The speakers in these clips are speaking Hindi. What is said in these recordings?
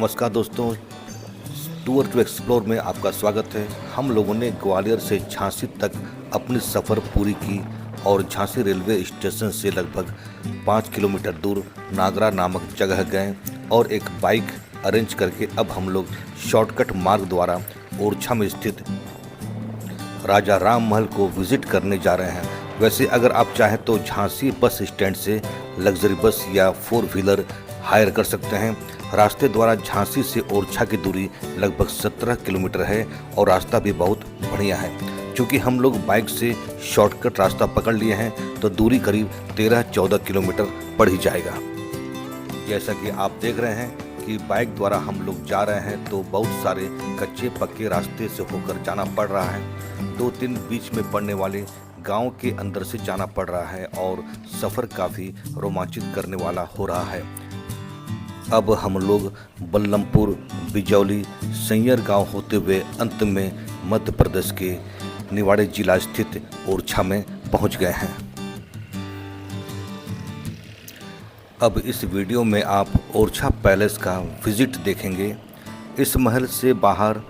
नमस्कार दोस्तों, टूर टू एक्सप्लोर में आपका स्वागत है। हम लोगों ने ग्वालियर से झांसी तक अपनी सफ़र पूरी की और झांसी रेलवे स्टेशन से लगभग 5 किलोमीटर दूर नागरा नामक जगह गए और एक बाइक अरेंज करके अब हम लोग शॉर्टकट मार्ग द्वारा ओरछा में स्थित राजा राम महल को विज़िट करने जा रहे हैं। वैसे अगर आप चाहें तो झांसी बस स्टैंड से लग्जरी बस या 4 व्हीलर हायर कर सकते हैं। रास्ते द्वारा झांसी से ओरछा की दूरी लगभग 17 किलोमीटर है और रास्ता भी बहुत बढ़िया है। क्योंकि हम लोग बाइक से शॉर्टकट रास्ता पकड़ लिए हैं तो दूरी करीब 13-14 किलोमीटर पड़ ही जाएगा। जैसा कि आप देख रहे हैं कि बाइक द्वारा हम लोग जा रहे हैं तो बहुत सारे कच्चे पक्के रास्ते से होकर जाना पड़ रहा है। 2-3 बीच में पड़ने वाले गांव के अंदर से जाना पड़ रहा है और सफ़र काफ़ी रोमांचित करने वाला हो रहा है। अब हम लोग बल्लमपुर, बिजौली, सैयर गांव होते हुए अंत में मध्य प्रदेश के निवाड़ी जिला स्थित ओरछा में पहुंच गए हैं। अब इस वीडियो में आप ओरछा पैलेस का विजिट देखेंगे। इस महल से बाहर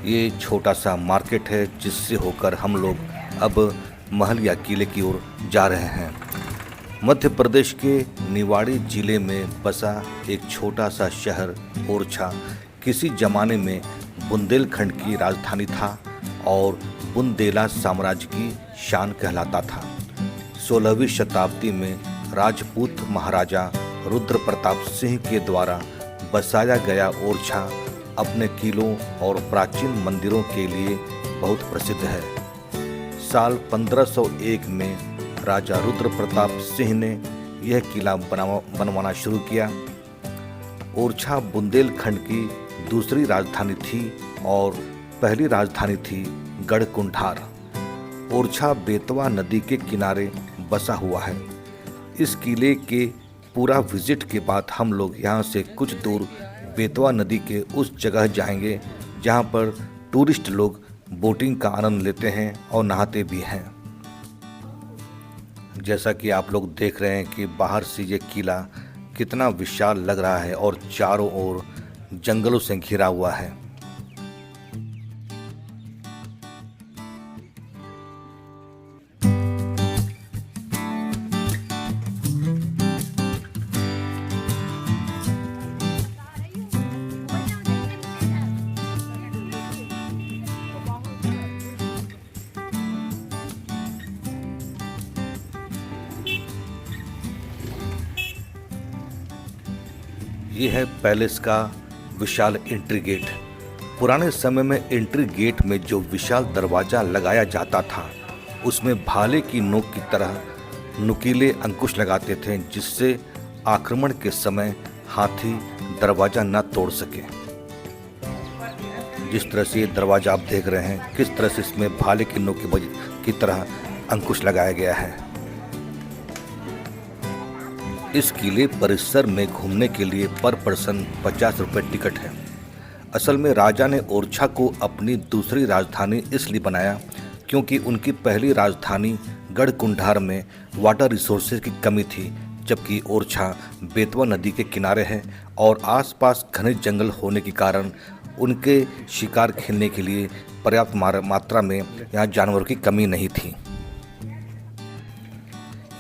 ये छोटा सा मार्केट है जिससे होकर हम लोग अब महल या किले की ओर जा रहे हैं। मध्य प्रदेश के निवाड़ी जिले में बसा एक छोटा सा शहर ओरछा किसी ज़माने में बुंदेलखंड की राजधानी था और बुंदेला साम्राज्य की शान कहलाता था। 16वीं शताब्दी में राजपूत महाराजा रुद्र प्रताप सिंह के द्वारा बसाया गया ओरछा अपने किलों और प्राचीन मंदिरों के लिए बहुत प्रसिद्ध है। साल 1501 में राजा रुद्र प्रताप सिंह ने यह किला बनवाना शुरू किया। ओरछा बुंदेलखंड की दूसरी राजधानी थी और पहली राजधानी थी गढ़कुंठार। ओरछा बेतवा नदी के किनारे बसा हुआ है। इस किले के पूरा विजिट के बाद हम लोग यहाँ से कुछ दूर बेतवा नदी के उस जगह जाएंगे जहाँ पर टूरिस्ट लोग बोटिंग का आनंद लेते हैं और नहाते भी हैं। जैसा कि आप लोग देख रहे हैं कि बाहर से ये किला कितना विशाल लग रहा है और चारों ओर जंगलों से घिरा हुआ है। ये है पैलेस का विशाल एंट्री गेट। पुराने समय में एंट्री गेट में जो विशाल दरवाज़ा लगाया जाता था उसमें भाले की नोक की तरह नुकीले अंकुश लगाते थे जिससे आक्रमण के समय हाथी दरवाज़ा न तोड़ सके। जिस तरह से ये दरवाज़ा आप देख रहे हैं किस तरह से इसमें भाले की नोक की तरह अंकुश लगाया गया है। इस किले परिसर में घूमने के लिए पर पर्सन 50 रुपये टिकट है। असल में राजा ने ओरछा को अपनी दूसरी राजधानी इसलिए बनाया क्योंकि उनकी पहली राजधानी गढ़कुंठार में वाटर रिसोर्सेज की कमी थी, जबकि ओरछा बेतवा नदी के किनारे है और आसपास घने जंगल होने के कारण उनके शिकार खेलने के लिए पर्याप्त मात्रा में यहाँ जानवरों की कमी नहीं थी।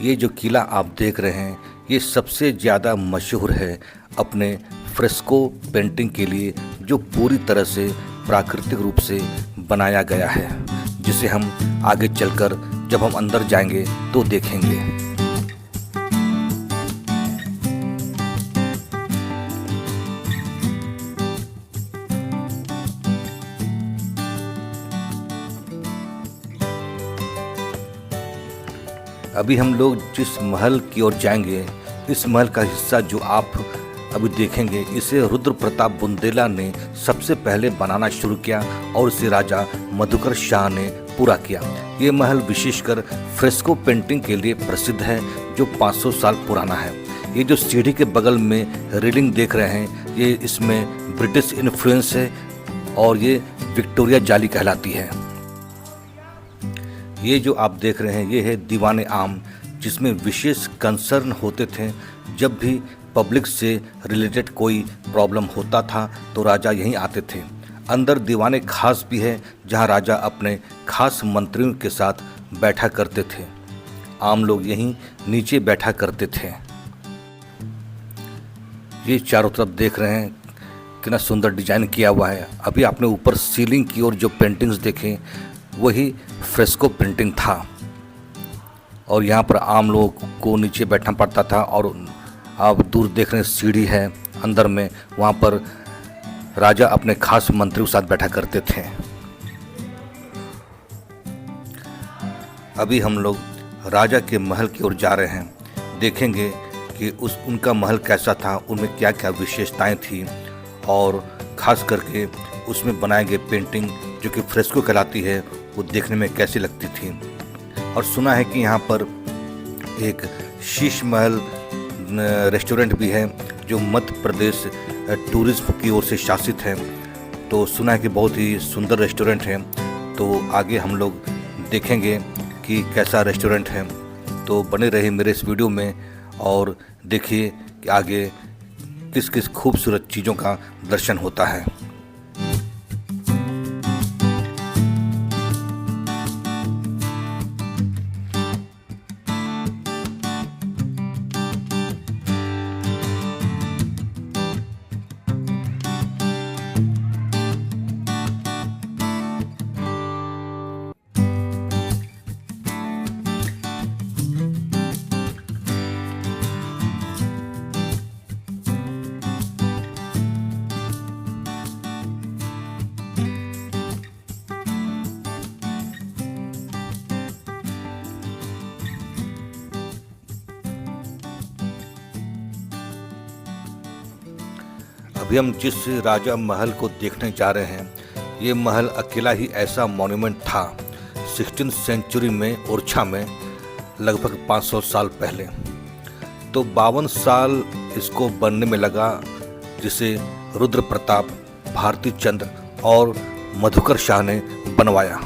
ये जो किला आप देख रहे हैं ये सबसे ज़्यादा मशहूर है अपने फ्रेस्को पेंटिंग के लिए, जो पूरी तरह से प्राकृतिक रूप से बनाया गया है, जिसे हम आगे चलकर जब हम अंदर जाएंगे तो देखेंगे। अभी हम लोग जिस महल की ओर जाएंगे, इस महल का हिस्सा जो आप अभी देखेंगे इसे रुद्र प्रताप बुंदेला ने सबसे पहले बनाना शुरू किया और इसे राजा मधुकर शाह ने पूरा किया। ये महल विशेषकर फ्रेस्को पेंटिंग के लिए प्रसिद्ध है जो 500 साल पुराना है। ये जो सीढ़ी के बगल में रेलिंग देख रहे हैं ये इसमें ब्रिटिश इन्फ्लुएंस है और ये विक्टोरिया जाली कहलाती है। ये जो आप देख रहे हैं ये है दीवाने आम, जिसमें विशेष कंसर्न होते थे जब भी पब्लिक से रिलेटेड कोई प्रॉब्लम होता था तो राजा यहीं आते थे। अंदर दीवाने खास भी है जहां राजा अपने खास मंत्रियों के साथ बैठा करते थे। आम लोग यहीं नीचे बैठा करते थे। ये चारों तरफ देख रहे हैं कितना सुंदर डिजाइन किया हुआ है। अभी आपने ऊपर सीलिंग की ओर जो पेंटिंग्स देखें वही फ्रेस्को पेंटिंग था और यहाँ पर आम लोगों को नीचे बैठना पड़ता था। और आप दूर देख रहे हैं सीढ़ी है अंदर में, वहाँ पर राजा अपने खास मंत्रियों के साथ बैठा करते थे। अभी हम लोग राजा के महल की ओर जा रहे हैं। देखेंगे कि उनका महल कैसा था, उनमें क्या क्या विशेषताएं थी और ख़ास करके उसमें बनाए गए पेंटिंग जो कि फ्रेस्को कहलाती है वो देखने में कैसी लगती थी। और सुना है कि यहाँ पर एक शीश महल रेस्टोरेंट भी है जो मध्य प्रदेश टूरिज्म की ओर से शासित है। तो सुना है कि बहुत ही सुंदर रेस्टोरेंट है। तो आगे हम लोग देखेंगे कि कैसा रेस्टोरेंट है। तो बने रहिए मेरे इस वीडियो में और देखिए कि आगे किस किस खूबसूरत चीज़ों का दर्शन होता है। अभी हम जिस राजा महल को देखने जा रहे हैं ये महल अकेला ही ऐसा मॉन्यूमेंट था 16th सेंचुरी में ओरछा में लगभग 500 साल पहले। तो 52 साल इसको बनने में लगा, जिसे रुद्र प्रताप, भारती चंद्र और मधुकर शाह ने बनवाया।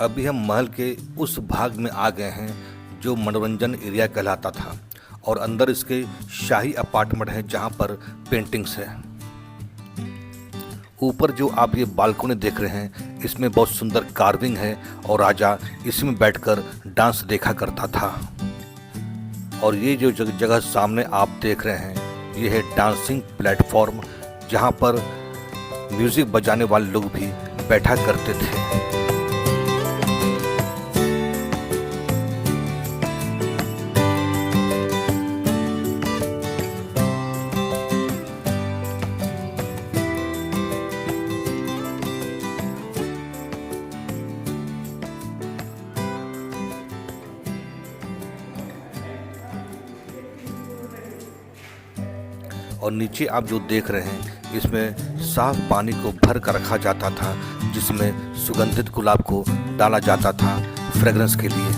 अभी हम महल के उस भाग में आ गए हैं जो मनोरंजन एरिया कहलाता था और अंदर इसके शाही अपार्टमेंट हैं जहां पर पेंटिंग्स है। ऊपर जो आप ये बालकनी देख रहे हैं इसमें बहुत सुंदर कार्विंग है और राजा इसमें बैठकर डांस देखा करता था। और ये जो जगह सामने आप देख रहे हैं ये है डांसिंग प्लेटफॉर्म जहां पर म्यूजिक बजाने वाले लोग भी बैठा करते थे। और नीचे आप जो देख रहे हैं इसमें साफ पानी को भर कर रखा जाता था जिसमें सुगंधित गुलाब को डाला जाता था फ्रेग्रेंस के लिए।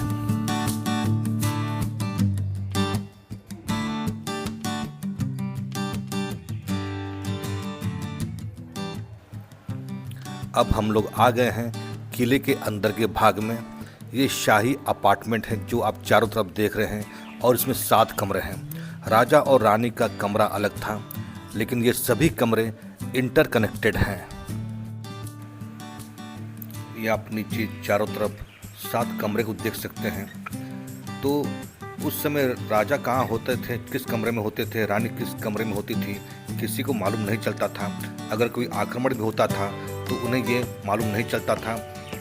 अब हम लोग आ गए हैं किले के अंदर के भाग में। ये शाही अपार्टमेंट है जो आप चारों तरफ देख रहे हैं और इसमें 7 कमरे हैं। राजा और रानी का कमरा अलग था लेकिन ये सभी कमरे इंटरकनेक्टेड हैं। ये आप नीचे चारों तरफ 7 कमरे को देख सकते हैं। तो उस समय राजा कहाँ होते थे, किस कमरे में होते थे, रानी किस कमरे में होती थी, किसी को मालूम नहीं चलता था। अगर कोई आक्रमण भी होता था तो उन्हें ये मालूम नहीं चलता था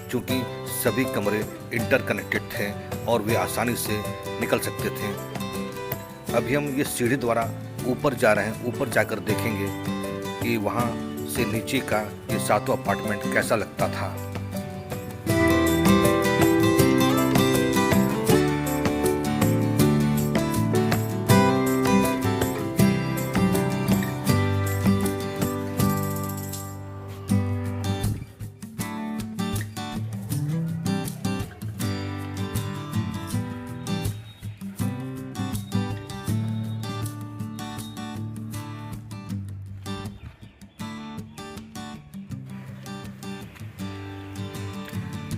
क्योंकि सभी कमरे इंटरकनेक्टेड थे और वे आसानी से निकल सकते थे। अभी हम ये सीढ़ी द्वारा ऊपर जा रहे हैं। ऊपर जाकर देखेंगे कि वहाँ से नीचे का ये 7वां अपार्टमेंट कैसा लगता था।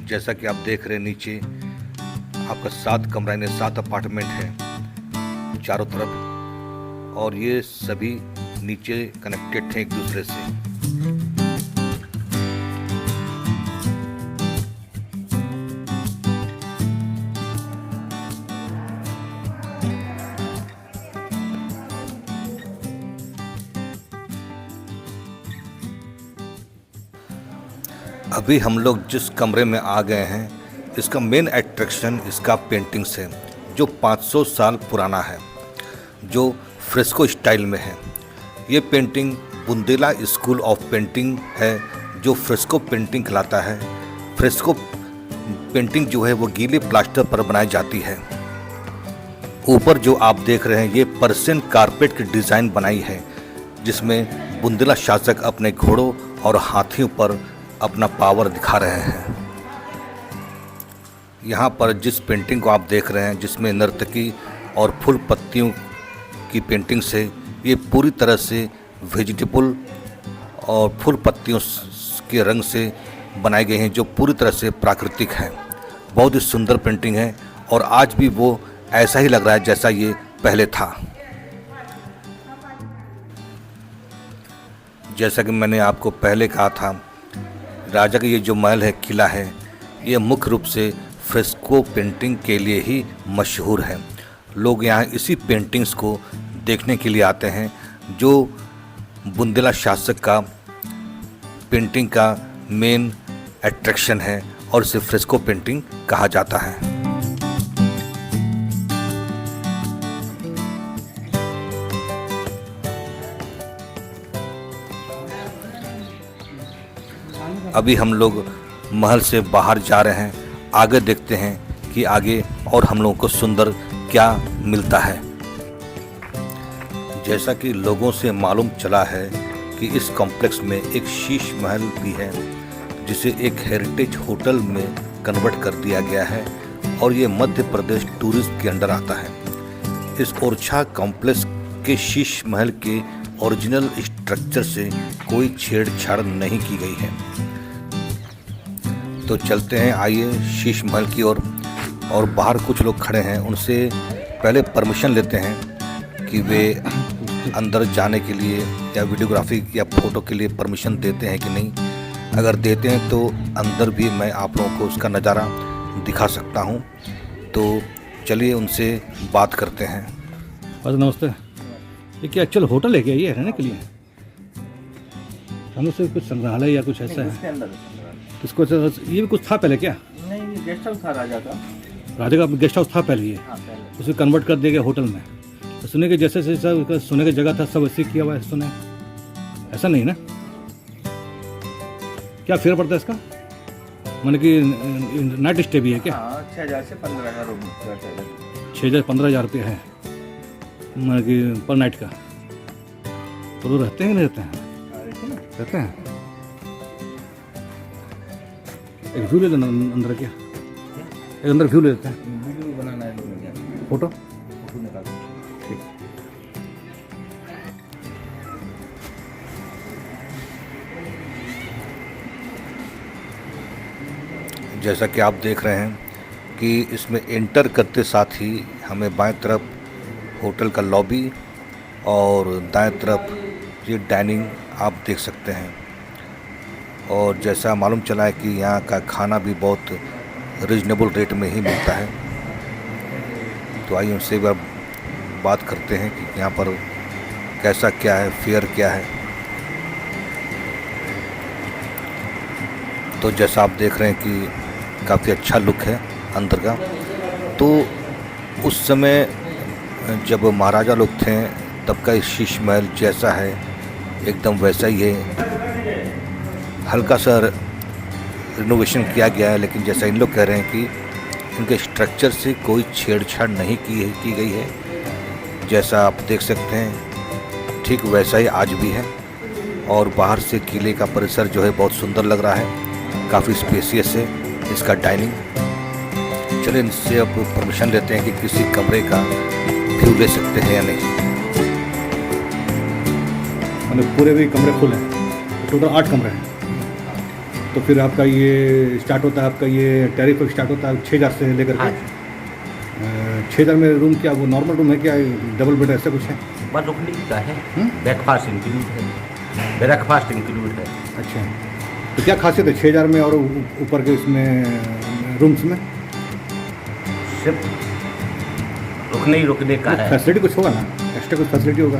जैसा कि आप देख रहे हैं नीचे आपका 7 कमरा यानी 7 अपार्टमेंट है चारों तरफ, और ये सभी नीचे कनेक्टेड थे एक दूसरे से। अभी हम लोग जिस कमरे में आ गए हैं, इसका मेन अट्रैक्शन इसका पेंटिंग्स है जो 500 साल पुराना है, जो फ्रेस्को स्टाइल में है। ये painting Bundela school of painting है जो फ्रेस्को पेंटिंग कहलाता है। फ्रेस्को पेंटिंग जो है वो गीले प्लास्टर पर बनाई जाती है। ऊपर जो आप देख रहे हैं ये पर्शियन कारपेट की डिज़ाइन बनाई है, जिसमें बुंदेला शासक अपने घोड़ों और हाथियों पर अपना पावर दिखा रहे हैं। यहाँ पर जिस पेंटिंग को आप देख रहे हैं जिसमें नर्तकी और फूल पत्तियों की पेंटिंग से, ये पूरी तरह से वेजिटेबल और फूल पत्तियों के रंग से बनाए गए हैं जो पूरी तरह से प्राकृतिक है। बहुत ही सुंदर पेंटिंग है और आज भी वो ऐसा ही लग रहा है जैसा ये पहले था। जैसा कि मैंने आपको पहले कहा था, राजा का ये जो महल है, किला है, ये मुख्य रूप से फ्रेस्को पेंटिंग के लिए ही मशहूर है। लोग यहाँ इसी पेंटिंग्स को देखने के लिए आते हैं जो बुंदेला शासक का पेंटिंग का मेन अट्रैक्शन है और इसे फ्रेस्को पेंटिंग कहा जाता है। अभी हम लोग महल से बाहर जा रहे हैं, आगे देखते हैं कि आगे और हम लोगों को सुंदर क्या मिलता है। जैसा कि लोगों से मालूम चला है कि इस कॉम्प्लेक्स में एक शीश महल भी है जिसे एक हेरिटेज होटल में कन्वर्ट कर दिया गया है और ये मध्य प्रदेश टूरिज्म के अंडर आता है। इस ओरछा कॉम्प्लेक्स के शीश महल के ओरिजिनल स्ट्रक्चर से कोई छेड़छाड़ नहीं की गई है। तो चलते हैं, आइए शीश महल की ओर। और बाहर कुछ लोग खड़े हैं, उनसे पहले परमिशन लेते हैं कि वे अंदर जाने के लिए या वीडियोग्राफी या फ़ोटो के लिए परमिशन देते हैं कि नहीं। अगर देते हैं तो अंदर भी मैं आप लोगों को उसका नज़ारा दिखा सकता हूं। तो चलिए उनसे बात करते हैं। बस नमस्ते। ये क्या एक्चुअल होटल है क्या, ये रहने के लिए? हम से कुछ संग्रहालय या कुछ ऐसा है? इसको ये भी कुछ था पहले क्या? नहीं, गेस्ट हाउस था राजा का। राजा का गेस्ट हाउस था पहले ये? हाँ, पहले। उसे कन्वर्ट कर दिया गया होटल में। तो सुने के जैसे सब सोने की जगह था सब ऐसे किया हुआ है, सुने ऐसा नहीं ना? क्या फेयर पड़ता है इसका? मैंने कि नाइट स्टे भी है क्या? 6,000 से 15,000 रूम। 6,000-15,000 रुपये है मैंने कि पर नाइट का। तो लोग रहते हैं नहीं रहते हैं? रहते हैं। एक व्यू ले लेना अंदर, क्या एक अंदर व्यू ले लेते हैं। वीडियो बनाना है, फोटो निकाल। ठीक। जैसा कि आप देख रहे हैं कि इसमें एंटर करते साथ ही हमें बाएं तरफ होटल का लॉबी और दाएं तरफ ये डाइनिंग आप देख सकते हैं। और जैसा मालूम चला है कि यहाँ का खाना भी बहुत रीजनेबल रेट में ही मिलता है। तो आइए उनसे एक बार बात करते हैं कि यहाँ पर कैसा क्या है, फेयर क्या है। तो जैसा आप देख रहे हैं कि काफ़ी अच्छा लुक है अंदर का। तो उस समय जब महाराजा लोग थे तब का शीश महल जैसा है एकदम वैसा ही है। हल्का सा रिनोवेशन किया गया है, लेकिन जैसा इन लोग कह रहे हैं कि इनके स्ट्रक्चर से कोई छेड़छाड़ नहीं की गई है। जैसा आप देख सकते हैं ठीक वैसा ही आज भी है। और बाहर से किले का परिसर जो है बहुत सुंदर लग रहा है, काफ़ी स्पेसियस है इसका डाइनिंग। चलिए इनसे अब परमिशन लेते हैं कि किसी कमरे का व्यू ले सकते हैं या नहीं। मतलब पूरे भी कमरे फुल हैं, टोटल 8 कमरे हैं। तो फिर आपका ये स्टार्ट होता है, आपका ये टैरिफ स्टार्ट होता है 6,000 से लेकर हाँ के जी। 6,000 में रूम क्या वो नॉर्मल रूम है क्या, डबल बेड ऐसा कुछ है? बस रुकने का है, ब्रेकफास्ट इंक्लूड है, ब्रेकफास्ट इंक्लूड है। अच्छा, तो क्या खासियत है 6,000 में और ऊपर के इसमें रूम्स में? सिर्फ रुकने का है। फैसिलिटी कुछ होगा ना, एक्स्ट्रा कुछ फैसिलिटी होगा?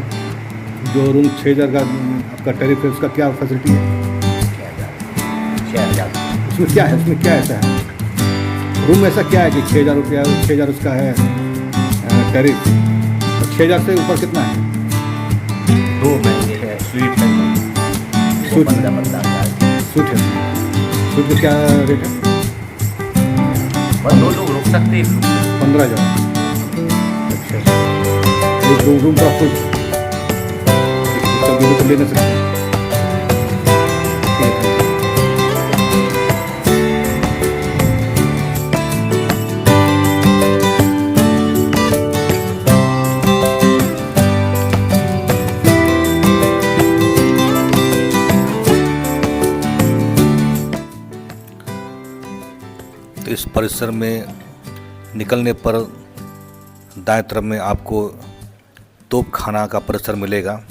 जो रूम 6,000 का आपका टैरिफ है उसका क्या फैसिलिटी है? 6,000 उसमें क्या है, उसमें क्या ऐसा है रूम में, ऐसा क्या है कि 6,000 रुपया 6,000 उसका है टैरिफ, 6,000 से ऊपर कितना है? 2 महंगे है, स्वीट है, स्वीट में? 15,000। सूट है, सूट का क्या रेट है? बस 2 लोग रुक सकते हैं। 15,000। अच्छा, रूम का फुल तो ले ना सकते हैं। ठीक है। तो इस परिसर में निकलने पर दाएं तरफ में आपको तोप खाना का परिसर मिलेगा।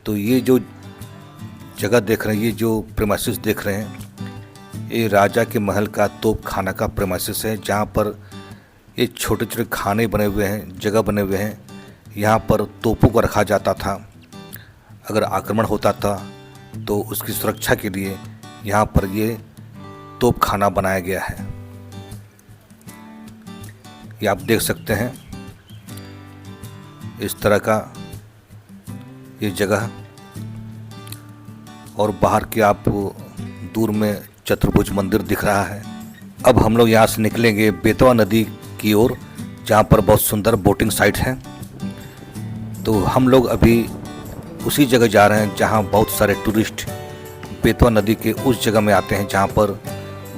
तो ये जो जगह देख रहे हैं, ये जो प्रेमाइसिस देख रहे हैं, ये राजा के महल का तोप खाना का प्रेमाइसिस है, जहाँ पर ये छोटे छोटे खाने बने हुए हैं, जगह बने हुए हैं। यहाँ पर तोपों को रखा जाता था, अगर आक्रमण होता था तो उसकी सुरक्षा के लिए यहाँ पर ये तोप खाना बनाया गया है। ये आप देख सकते हैं इस तरह का ये जगह, और बाहर के आप दूर में चतुर्भुज मंदिर दिख रहा है। अब हम लोग यहाँ से निकलेंगे बेतवा नदी की ओर, जहाँ पर बहुत सुंदर बोटिंग साइट है। तो हम लोग अभी उसी जगह जा रहे हैं जहाँ बहुत सारे टूरिस्ट बेतवा नदी के उस जगह में आते हैं, जहाँ पर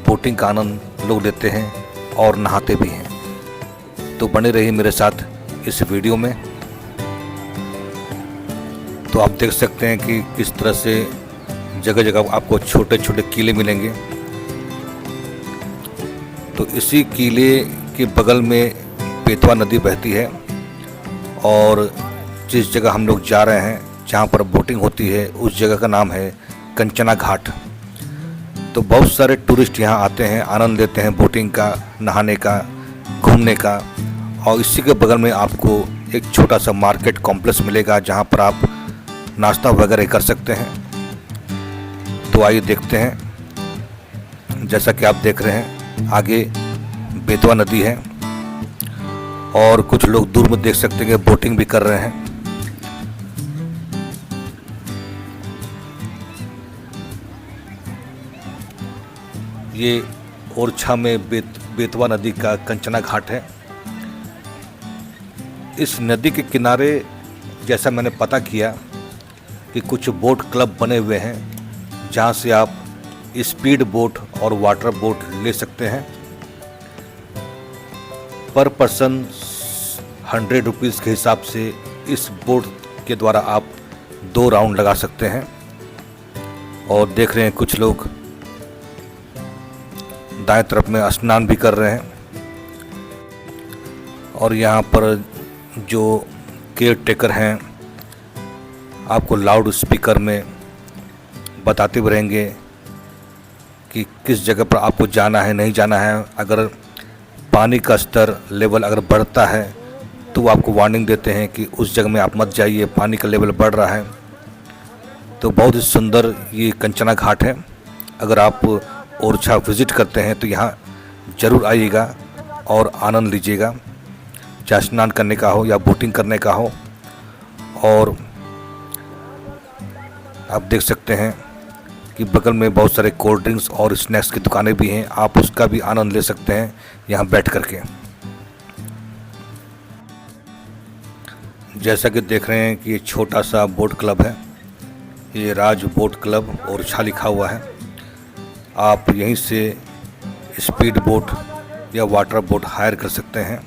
बोटिंग का आनंद लोग लेते हैं और नहाते भी हैं। तो बने रहिए मेरे साथ इस वीडियो में। तो आप देख सकते हैं कि किस तरह से जगह जगह आपको छोटे छोटे किले मिलेंगे। तो इसी किले के बगल में बेतवा नदी बहती है, और जिस जगह हम लोग जा रहे हैं जहाँ पर बोटिंग होती है उस जगह का नाम है कंचना घाट। तो बहुत सारे टूरिस्ट यहाँ आते हैं, आनंद लेते हैं बोटिंग का, नहाने का, घूमने का। और इसी के बगल में आपको एक छोटा सा मार्केट कॉम्प्लेक्स मिलेगा, जहाँ पर आप नाश्ता वगैरह कर सकते हैं। तो आइए देखते हैं। जैसा कि आप देख रहे हैं आगे बेतवा नदी है, और कुछ लोग दूर में देख सकते हैं बोटिंग भी कर रहे हैं। ये ओरछा में बेतवा नदी का कंचना घाट है। इस नदी के किनारे जैसा मैंने पता किया कि कुछ बोट क्लब बने हुए हैं, जहाँ से आप स्पीड बोट और वाटर बोट ले सकते हैं। पर पर्सन 100 रुपीज़ के हिसाब से इस बोट के द्वारा आप 2 राउंड लगा सकते हैं। और देख रहे हैं कुछ लोग दाएं तरफ में स्नान भी कर रहे हैं, और यहाँ पर जो केयर टेकर हैं आपको लाउड स्पीकर में बताते भी रहेंगे कि किस जगह पर आपको जाना है, नहीं जाना है। अगर पानी का स्तर लेवल अगर बढ़ता है तो वो आपको वार्निंग देते हैं कि उस जगह में आप मत जाइए, पानी का लेवल बढ़ रहा है। तो बहुत ही सुंदर ये कंचना घाट है। अगर आप ओरछा विज़िट करते हैं तो यहाँ ज़रूर आइएगा और आनंद लीजिएगा, चाहे स्नान करने का हो या बोटिंग करने का हो। और आप देख सकते हैं कि बगल में बहुत सारे कोल्ड ड्रिंक्स और स्नैक्स की दुकानें भी हैं, आप उसका भी आनंद ले सकते हैं यहाँ बैठ करके। जैसा कि देख रहे हैं कि ये छोटा सा बोट क्लब है, ये राज बोट क्लब ओरछा लिखा हुआ है। आप यहीं से स्पीड बोट या वाटर बोट हायर कर सकते हैं,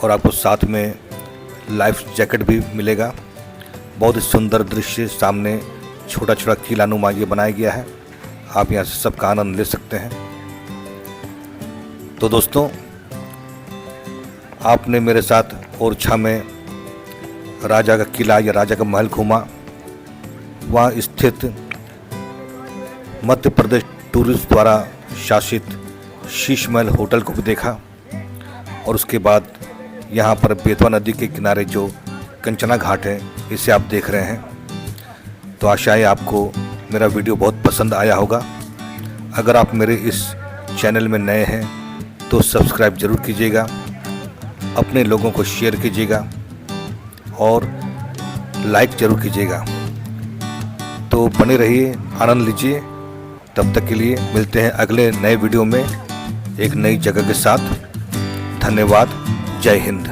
और आपको साथ में लाइफ जैकेट भी मिलेगा। बहुत ही सुंदर दृश्य सामने छोटा छोटा किलानुमा ये बनाया गया है। आप यहाँ से सबका आनंद ले सकते हैं। तो दोस्तों, आपने मेरे साथ ओरछा में राजा का किला या राजा का महल घूमा। वहाँ स्थित मध्य प्रदेश टूरिस्ट द्वारा शासित शीश महल होटल को भी देखा और उसके बाद यहाँ पर बेतवा नदी के किनारे जो कंचना घाट है इसे आप देख रहे हैं। तो आशा है आपको मेरा वीडियो बहुत पसंद आया होगा। अगर आप मेरे इस चैनल में नए हैं तो सब्सक्राइब ज़रूर कीजिएगा, अपने लोगों को शेयर कीजिएगा और लाइक ज़रूर कीजिएगा। तो बने रहिए, आनंद लीजिए। तब तक के लिए मिलते हैं अगले नए वीडियो में एक नई जगह के साथ। धन्यवाद। जय हिंद।